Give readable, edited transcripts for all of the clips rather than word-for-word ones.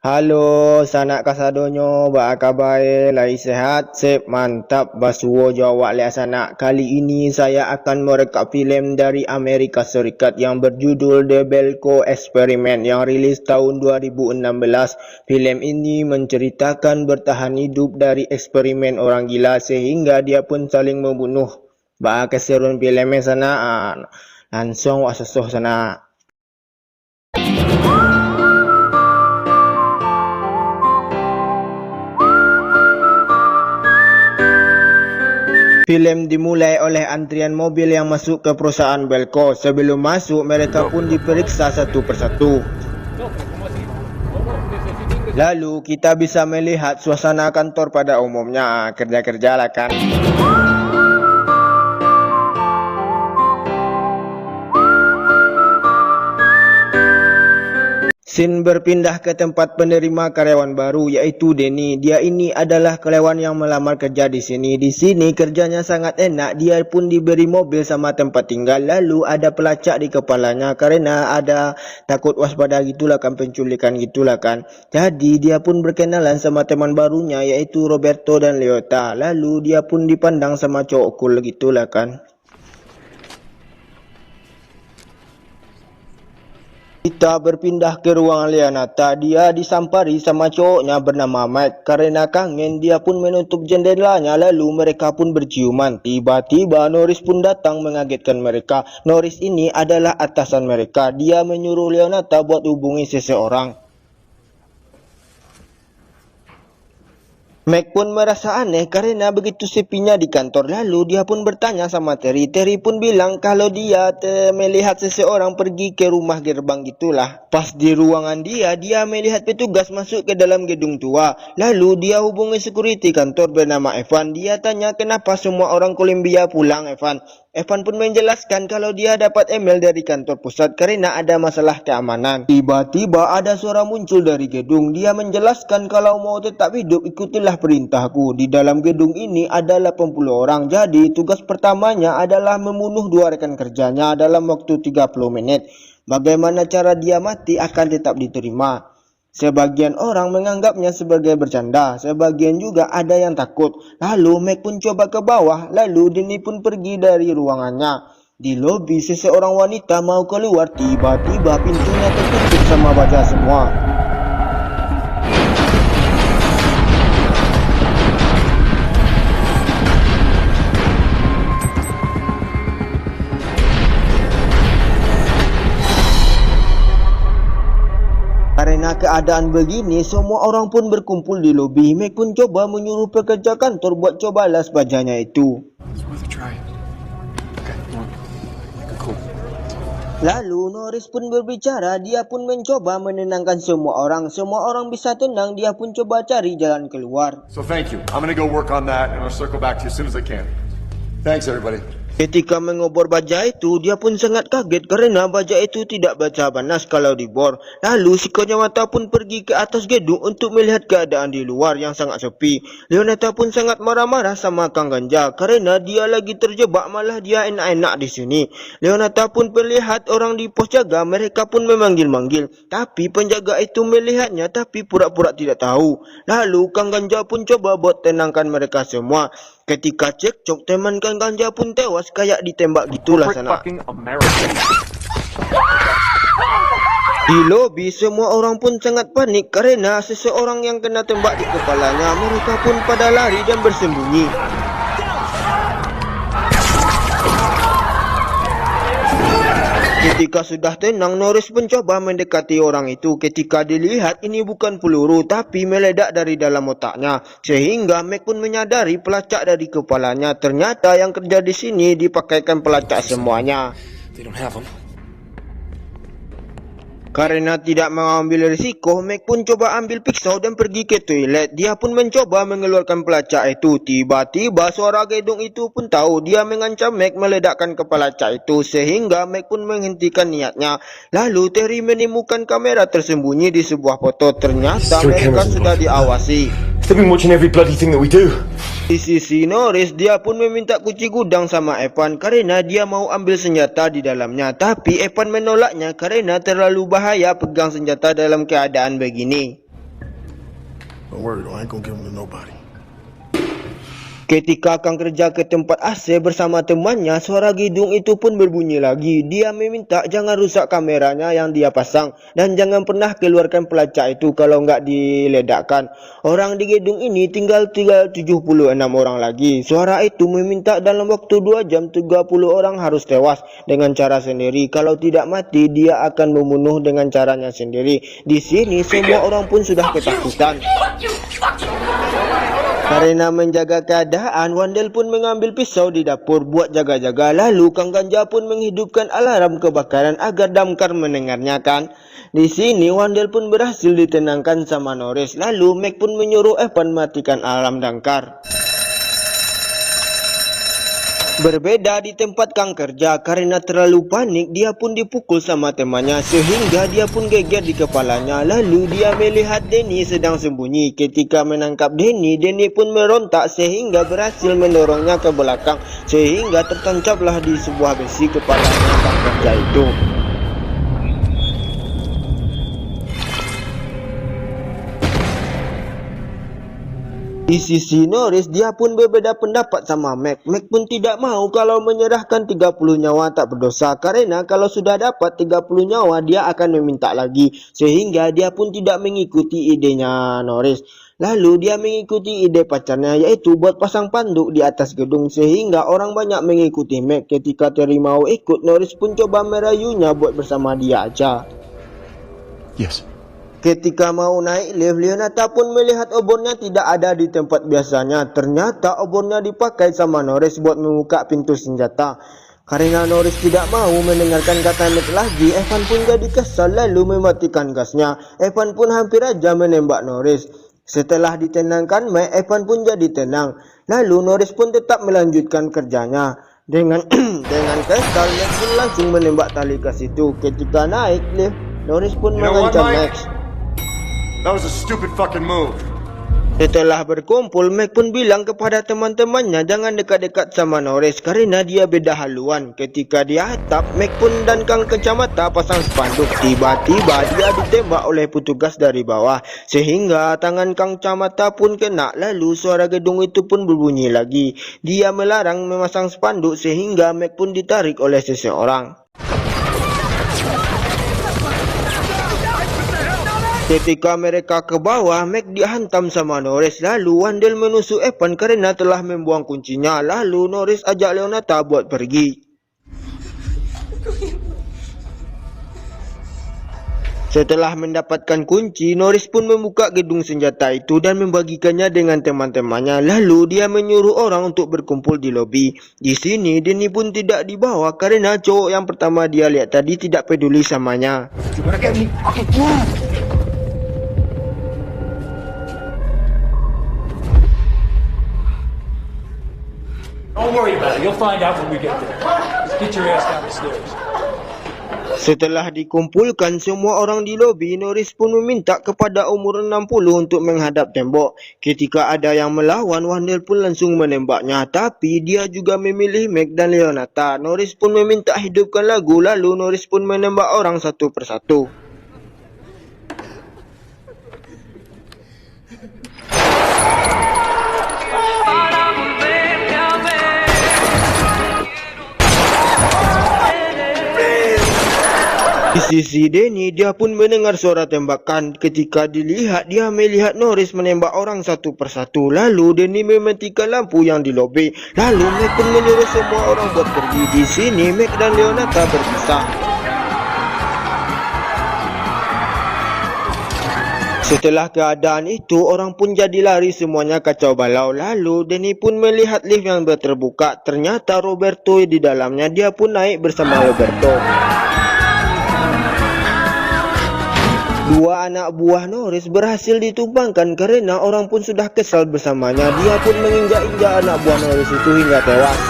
Halo, sanak kasadonyo, ba kabar? Lai sehat, sip, mantap, basuo jawab le sanak. Kali ini saya akan merekap filem dari Amerika Serikat yang berjudul The Belko Experiment yang rilis tahun 2016. Filem ini menceritakan bertahan hidup dari eksperimen orang gila sehingga dia pun saling membunuh. Ba keseruan filmnya sana, langsung wak sesuh sana. Filem dimulai oleh antrian mobil yang masuk ke perusahaan Belko. Sebelum masuk, mereka pun diperiksa satu persatu. Lalu kita bisa melihat suasana kantor pada umumnya. Kerja-kerja lah kan. Scene berpindah ke tempat penerima karyawan baru yaitu Denny. Dia ini adalah karyawan yang melamar kerja di sini. Di sini kerjanya sangat enak. Dia pun diberi mobil sama tempat tinggal. Lalu ada pelacak di kepalanya karena ada takut waspada gitulah kan, penculikan gitulah kan. Jadi dia pun berkenalan sama teman barunya yaitu Roberto dan Leota. Lalu dia pun dipandang sama cowok cool gitulah kan. Kita berpindah ke ruangan Leonata. Dia disampari sama cowoknya bernama Mike. Karena kangen, dia pun menutup jendelanya. Lalu mereka pun berciuman. Tiba-tiba Norris pun datang mengagetkan mereka. Norris ini adalah atasan mereka. Dia menyuruh Leonata buat hubungi seseorang. Mac pun merasa aneh karena begitu sepinya di kantor. Lalu dia pun bertanya sama Terry. Terry pun bilang kalau dia melihat seseorang pergi ke rumah gerbang gitulah. Pas di ruangan dia melihat petugas masuk ke dalam gedung tua. Lalu dia hubungi security kantor bernama Evan. Dia tanya kenapa semua orang Kolombia pulang, Evan. Evan pun menjelaskan kalau dia dapat email dari kantor pusat karena ada masalah keamanan. Tiba-tiba ada suara muncul dari gedung. Dia menjelaskan kalau mau tetap hidup ikutilah perintahku. Di dalam gedung ini ada 80 orang. Jadi tugas pertamanya adalah membunuh 2 rekan kerjanya dalam waktu 30 menit. Bagaimana cara dia mati akan tetap diterima. Sebagian orang menganggapnya sebagai bercanda, sebagian juga ada yang takut. Lalu Mac pun coba ke bawah, lalu Denny pun pergi dari ruangannya. Di lobi seseorang wanita mau keluar, tiba-tiba pintunya tertutup sama baja semua. Karena keadaan begini, semua orang pun berkumpul di lobi. Mac pun coba menyuruh pekerja kantor buat coba las bajanya itu. Lalu Norris pun berbicara, dia pun mencoba menenangkan semua orang. Semua orang bisa tenang, dia pun coba cari jalan keluar. So thank you. I'm gonna go work on that and I'll circle back to you as soon as I can. Thanks everybody. Ketika mengobor baja itu, dia pun sangat kaget karena baja itu tidak baca panas kalau dibor. Lalu si kacamata pun pergi ke atas gedung untuk melihat keadaan di luar yang sangat sepi. Leonata pun sangat marah-marah sama Kang Ganja karena dia lagi terjebak, malah dia enak-enak di sini. Leonata pun melihat orang di pos jaga, mereka pun memanggil-manggil. Tapi penjaga itu melihatnya tapi pura-pura tidak tahu. Lalu Kang Ganja pun coba buat tenangkan mereka semua. Ketika cekcok, teman Kang Ganja pun tewas kayak ditembak gitulah sana. Di lobi semua orang pun sangat panik karena seseorang yang kena tembak di kepalanya. Mereka pun pada lari dan bersembunyi. Ketika sudah tenang, Norris mencoba mendekati orang itu. Ketika dilihat ini bukan peluru tapi meledak dari dalam otaknya, sehingga Mac pun menyadari pelacak dari kepalanya. Ternyata yang kerja di sini dipakaikan pelacak semuanya. Karena tidak mengambil risiko, Mac pun coba ambil pisau dan pergi ke toilet. Dia pun mencoba mengeluarkan pelacak itu. Tiba-tiba suara gedung itu pun tahu. Dia mengancam Mac meledakkan kepala pelacak itu sehingga Mac pun menghentikan niatnya. Lalu Terry menemukan kamera tersembunyi di sebuah foto. Ternyata mereka sudah diawasi. They've been watching every bloody thing that we do. Di sisi Norris, dia pun meminta kunci gudang sama Evan karena dia mau ambil senjata di dalamnya. Tapi Evan menolaknya karena terlalu bahaya pegang senjata dalam keadaan begini. Don't worry though, I ain't gonna give them to nobody. Ketika Kang kerja ke tempat AC bersama temannya, suara gedung itu pun berbunyi lagi. Dia meminta jangan rusak kameranya yang dia pasang dan jangan pernah keluarkan pelacak itu kalau nggak diledakkan. Orang di gedung ini tinggal 76 orang lagi. Suara itu meminta dalam waktu 2 jam 30 orang harus tewas dengan cara sendiri. Kalau tidak mati, dia akan membunuh dengan caranya sendiri. Di sini semua orang pun sudah ketakutan. Karena menjaga keadaan, Wandel pun mengambil pisau di dapur buat jaga-jaga. Lalu Kang Ganja pun menghidupkan alarm kebakaran agar damkar mendengarnya kan. Di sini Wandel pun berhasil ditenangkan sama Norris. Lalu Mac pun menyuruh Evan matikan alarm damkar. Berbeda di tempat Kang kerja, karena terlalu panik dia pun dipukul sama temannya sehingga dia pun geger di kepalanya. Lalu dia melihat Denny sedang sembunyi. Ketika menangkap Denny, Denny pun merontak sehingga berhasil mendorongnya ke belakang sehingga tertancaplah di sebuah besi kepalanya Kang kerja itu. Di sisi Norris, dia pun berbeda pendapat sama Mac. Mac pun tidak mau kalau menyerahkan 30 nyawa tak berdosa, karena kalau sudah dapat 30 nyawa dia akan meminta lagi, sehingga dia pun tidak mengikuti idenya Norris. Lalu dia mengikuti ide pacarnya, yaitu buat pasang panduk di atas gedung sehingga orang banyak mengikuti Mac. Ketika Terry mau ikut, Norris pun coba merayunya buat bersama dia aja. Yes. Ketika mau naik lift, Leonata pun melihat obornya tidak ada di tempat biasanya. Ternyata obornya dipakai sama Norris buat membuka pintu senjata. Karena Norris tidak mau mendengarkan kata Mac lagi, Evan pun jadi kesal lalu mematikan gasnya. Evan pun hampir aja menembak Norris. Setelah ditenangkan Mac, Evan pun jadi tenang. Lalu Norris pun tetap melanjutkan kerjanya. Dengan kesal, Mac pun langsung menembak tali gas itu. Ketika naik lift, Norris pun mengancam Max. That was a stupid fucking move. Setelah berkumpul, Mac pun bilang kepada teman-temannya jangan dekat-dekat sama Norris karena dia beda haluan. Ketika di atap, Mac pun dan Kang Kacamata pasang spanduk. Tiba-tiba dia ditembak oleh petugas dari bawah sehingga tangan Kang Kacamata pun kena. Lalu suara gedung itu pun berbunyi lagi. Dia melarang memasang spanduk sehingga Mac pun ditarik oleh seseorang. Ketika mereka ke bawah, Mac dihantam sama Norris. Lalu Wandel menusuk Evan karena telah membuang kuncinya. Lalu Norris ajak Leonata buat pergi. Setelah mendapatkan kunci, Norris pun membuka gedung senjata itu dan membagikannya dengan teman-temannya. Lalu dia menyuruh orang untuk berkumpul di lobi. Di sini Denny pun tidak dibawa karena cowok yang pertama dia lihat tadi tidak peduli samanya. Don't worry about it. You'll find out when we get there. Just get your ass down the stairs. Setelah dikumpulkan semua orang di lobi, Norris pun meminta kepada umur 60 untuk menghadap tembok. Ketika ada yang melawan, Wandel pun langsung menembaknya. Tapi dia juga memilih Mac dan Leonata. Norris pun meminta hidupkan lagu, lalu Norris pun menembak orang satu persatu. Di sisi Denny, dia pun mendengar suara tembakan. Ketika dilihat, dia melihat Norris menembak orang satu persatu. Lalu Denny mematikan lampu yang di lobi. Lalu Mac pun menyuruh semua orang buat pergi. Di sini Mac dan Leonata berpisah. Setelah keadaan itu, orang pun jadi lari semuanya kacau balau. Lalu Denny pun melihat lift yang terbuka. Ternyata Roberto di dalamnya. Dia pun naik bersama Roberto. Dua anak buah Norris berhasil ditumbangkan karena orang pun sudah kesal bersamanya. Dia pun menginjak-injak anak buah Norris itu hingga tewas.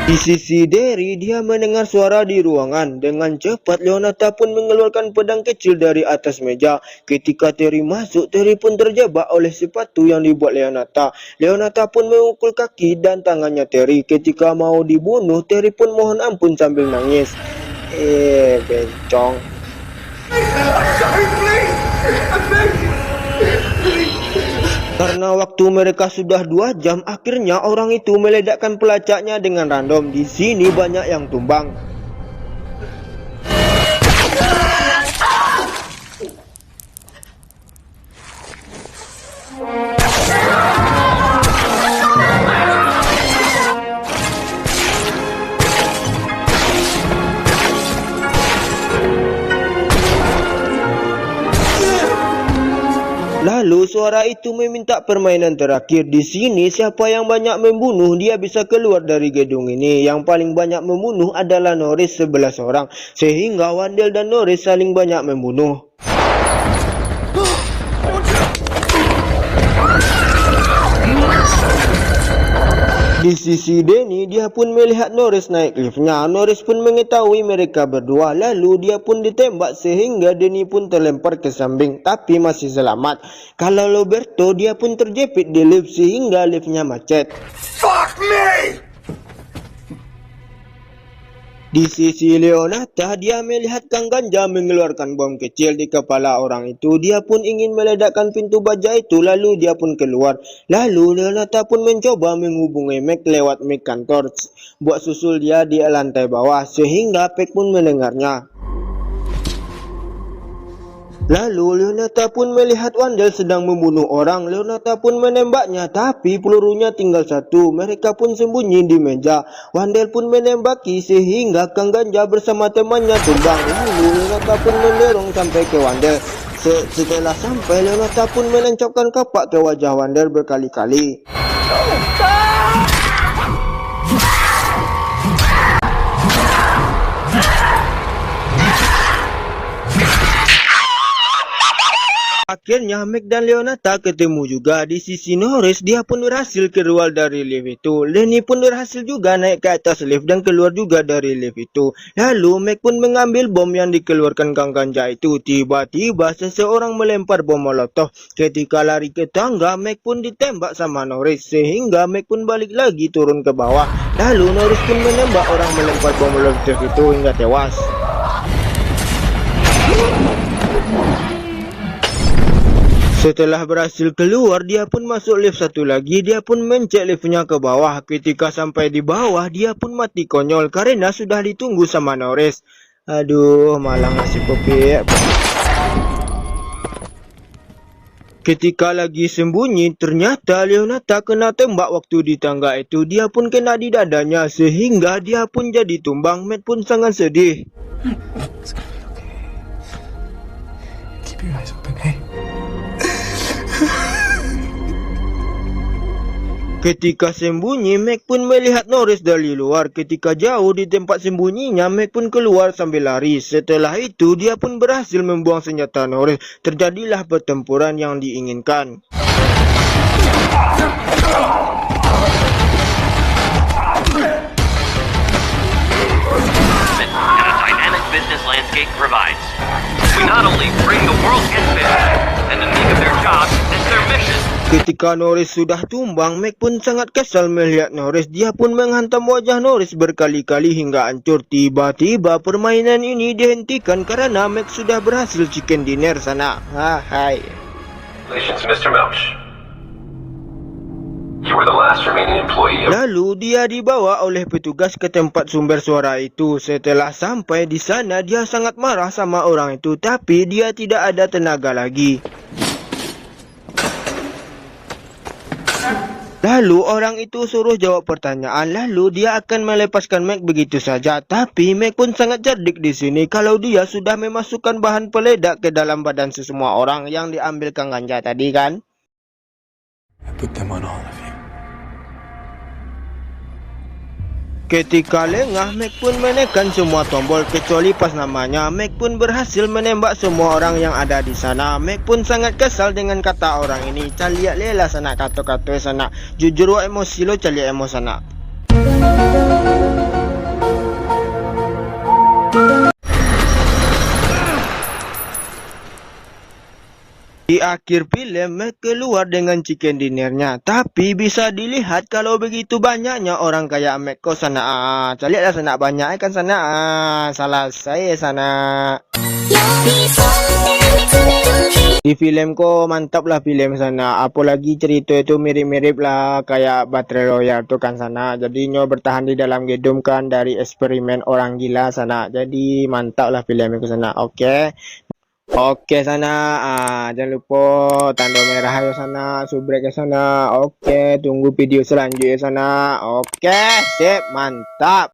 Di sisi Derry, dia mendengar suara di ruangan. Dengan cepat, Leonata pun mengeluarkan pedang kecil dari atas meja. Ketika Terry masuk, Terry pun terjebak oleh sepatu yang dibuat Leonata. Leonata pun memukul kaki dan tangannya Terry. Ketika mau dibunuh, Terry pun mohon ampun sambil nangis. Bencong. Karena waktu mereka sudah 2 jam, akhirnya orang itu meledakkan pelacaknya dengan random. Di sini banyak yang tumbang. Lalu suara itu meminta permainan terakhir. Di sini siapa yang banyak membunuh dia bisa keluar dari gedung ini. Yang paling banyak membunuh adalah Norris 11 orang. Sehingga Wandel dan Norris saling banyak membunuh. Di sisi Denny, dia pun melihat Norris naik liftnya. Norris pun mengetahui mereka berdua. Lalu dia pun ditembak sehingga Denny pun terlempar ke samping. Tapi masih selamat. Kalau Roberto, dia pun terjepit di lift sehingga liftnya macet. Fuck me! Di sisi Leonata, dia melihat Kang Ganja mengeluarkan bom kecil di kepala orang itu. Dia pun ingin meledakkan pintu baja itu, lalu dia pun keluar. Lalu Leonata pun mencoba menghubungi Mac lewat mic kantor, buat susul dia di lantai bawah, sehingga Peck pun mendengarnya. Lalu Leonata pun melihat Wandel sedang membunuh orang. Leonata pun menembaknya, tapi pelurunya tinggal 1. Mereka pun sembunyi di meja. Wandel pun menembaki sehingga Kang Ganja bersama temannya tumbang. Lalu Leonata pun mendorong sampai ke Wandel. Setelah sampai, Leonata pun menancapkan kapak ke wajah Wandel berkali-kali. Akhirnya Mac dan Leonata ketemu juga. Di sisi Norris, dia pun berhasil keluar dari lift itu. Lenny pun berhasil juga naik ke atas lift dan keluar juga dari lift itu. Lalu Mac pun mengambil bom yang dikeluarkan Kang Ganja itu. Tiba-tiba seseorang melempar bom molotov. Ketika lari ke tangga, Mac pun ditembak sama Norris sehingga Mac pun balik lagi turun ke bawah. Lalu Norris pun menembak orang melempar bom molotov itu hingga tewas. Setelah berhasil keluar, dia pun masuk lift satu lagi. Dia pun mencek liftnya ke bawah. Ketika sampai di bawah, dia pun mati konyol karena sudah ditunggu sama Norris. Aduh, malah ngasih kopi. Ketika lagi sembunyi, ternyata Leonata kena tembak waktu di tangga itu. Dia pun kena di dadanya sehingga dia pun jadi tumbang. Matt pun sangat sedih. It's gonna be okay. Keep your eyes open, hey? Ketika sembunyi, Mac pun melihat Norris dari luar. Ketika jauh di tempat sembunyinya, Mac pun keluar sambil lari. Setelah itu, dia pun berhasil membuang senjata Norris. Terjadilah pertempuran yang diinginkan. And a dynamic business landscape provides. We not only bring the world infinite, and the meaning of their jobs is their mission. Ketika Norris sudah tumbang, Mac pun sangat kesal melihat Norris. Dia pun menghantam wajah Norris berkali-kali hingga hancur. Tiba-tiba permainan ini dihentikan karena Mac sudah berhasil chicken dinner sana. Hai. Congratulations, Mr. Melch. You were the last remaining employee of... Lalu dia dibawa oleh petugas ke tempat sumber suara itu. Setelah sampai di sana, dia sangat marah sama orang itu, tapi dia tidak ada tenaga lagi. Lalu orang itu suruh jawab pertanyaan. Lalu dia akan melepaskan Mac begitu saja. Tapi Mac pun sangat cerdik di sini. Kalau dia sudah memasukkan bahan peledak ke dalam badan semua orang yang diambil Kang Ganja tadi kan. I put them on all of you. Ketika lengah, Mac pun menekan semua tombol kecuali pas namanya. Mac pun berhasil menembak semua orang yang ada di sana. Mac pun sangat kesal dengan kata orang ini. Caliak lela sana kata-kata sana. Jujur wa emosi lo caliak emo sana. Di akhir film, Mac keluar dengan chicken dinnernya. Tapi bisa dilihat kalau begitu banyaknya orang kayak Mac kok sana. Caliaklah sana banyak kan sana. Salah saya sana. Di film kok mantap lah film sana, apalagi cerita itu mirip-mirip lah kayak Battle Royale tuh kan sana. Jadinya bertahan di dalam gedung kan dari eksperimen orang gila sana. Jadi mantap lah film itu sana. Oke sana, jangan lupa tanda merah ayo sana, subrek ke sana. Oke, tunggu video selanjutnya sana. Oke, sip, mantap.